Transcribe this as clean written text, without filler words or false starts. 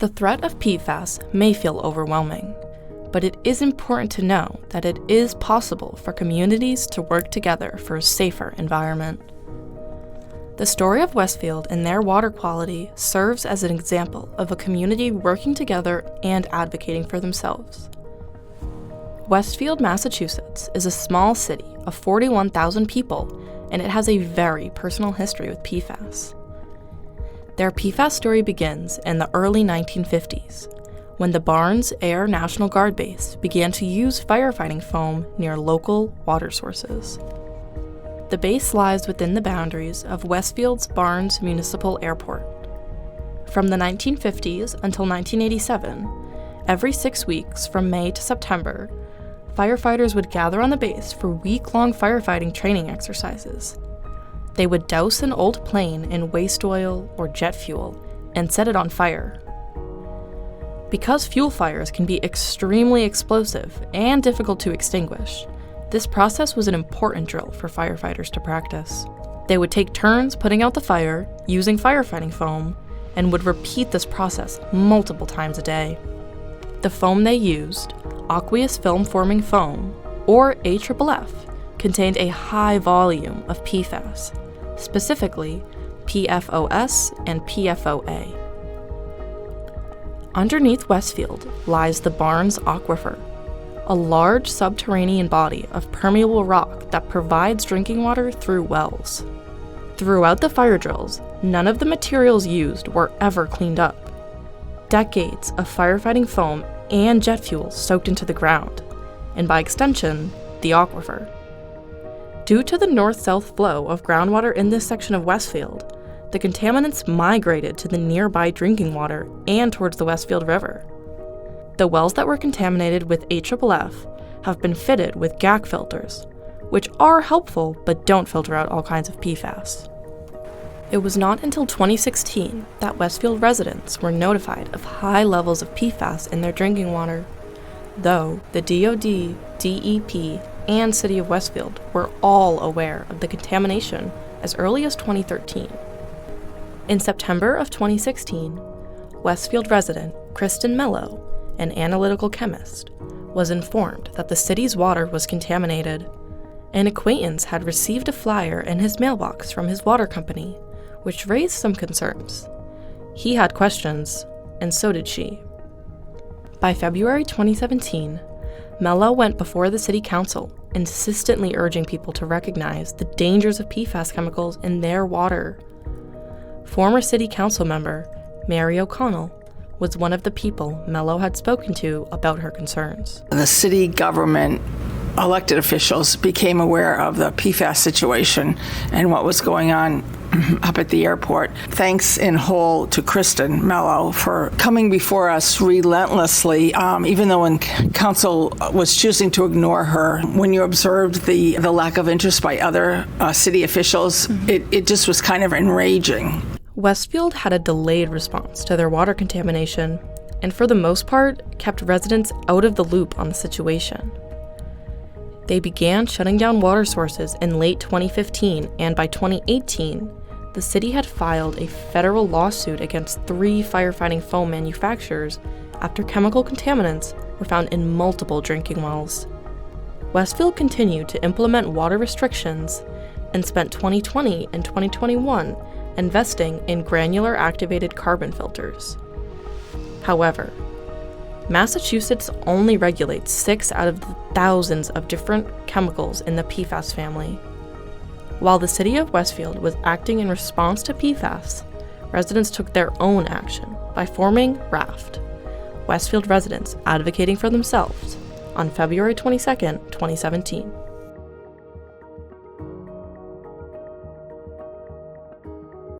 The threat of PFAS may feel overwhelming, but it is important to know that it is possible for communities to work together for a safer environment. The story of Westfield and their water quality serves as an example of a community working together and advocating for themselves. Westfield, Massachusetts is a small city of 41,000 people, and it has a very personal history with PFAS. Their PFAS story begins in the early 1950s, when the Barnes Air National Guard Base began to use firefighting foam near local water sources. The base lies within the boundaries of Westfield's Barnes Municipal Airport. From the 1950s until 1987, every 6 weeks from May to September, firefighters would gather on the base for week-long firefighting training exercises. They would douse an old plane in waste oil or jet fuel and set it on fire. Because fuel fires can be extremely explosive and difficult to extinguish, this process was an important drill for firefighters to practice. They would take turns putting out the fire using firefighting foam and would repeat this process multiple times a day. The foam they used, aqueous film-forming foam, or AFFF, contained a high volume of PFAS, specifically PFOS and PFOA. Underneath Westfield lies the Barnes Aquifer, a large subterranean body of permeable rock that provides drinking water through wells. Throughout the fire drills, none of the materials used were ever cleaned up. Decades of firefighting foam and jet fuel soaked into the ground, and by extension, the aquifer. Due to the north-south flow of groundwater in this section of Westfield, the contaminants migrated to the nearby drinking water and towards the Westfield River. The wells that were contaminated with AFFF have been fitted with GAC filters, which are helpful but don't filter out all kinds of PFAS. It was not until 2016 that Westfield residents were notified of high levels of PFAS in their drinking water, though the DoD, DEP, and City of Westfield were all aware of the contamination as early as 2013. In September of 2016, Westfield resident Kristen Mello, an analytical chemist, was informed that the city's water was contaminated. An acquaintance had received a flyer in his mailbox from his water company, which raised some concerns. He had questions, and so did she. By February 2017, Mello went before the city council, insistently urging people to recognize the dangers of PFAS chemicals in their water. Former city council member Mary O'Connell was one of the people Mello had spoken to about her concerns. The city government elected officials became aware of the PFAS situation and what was going on up at the airport. Thanks in whole to Kristen Mello for coming before us relentlessly, even though when council was choosing to ignore her. When you observed the lack of interest by other city officials, it just was kind of enraging. Westfield had a delayed response to their water contamination, and for the most part, kept residents out of the loop on the situation. They began shutting down water sources in late 2015, and by 2018, the city had filed a federal lawsuit against 3 firefighting foam manufacturers after chemical contaminants were found in multiple drinking wells. Westfield continued to implement water restrictions and spent 2020 and 2021 investing in granular activated carbon filters. However, Massachusetts only regulates 6 out of the thousands of different chemicals in the PFAS family. While the city of Westfield was acting in response to PFAS, residents took their own action by forming WRAFT, Westfield Residents Advocating for Themselves, on February 22, 2017.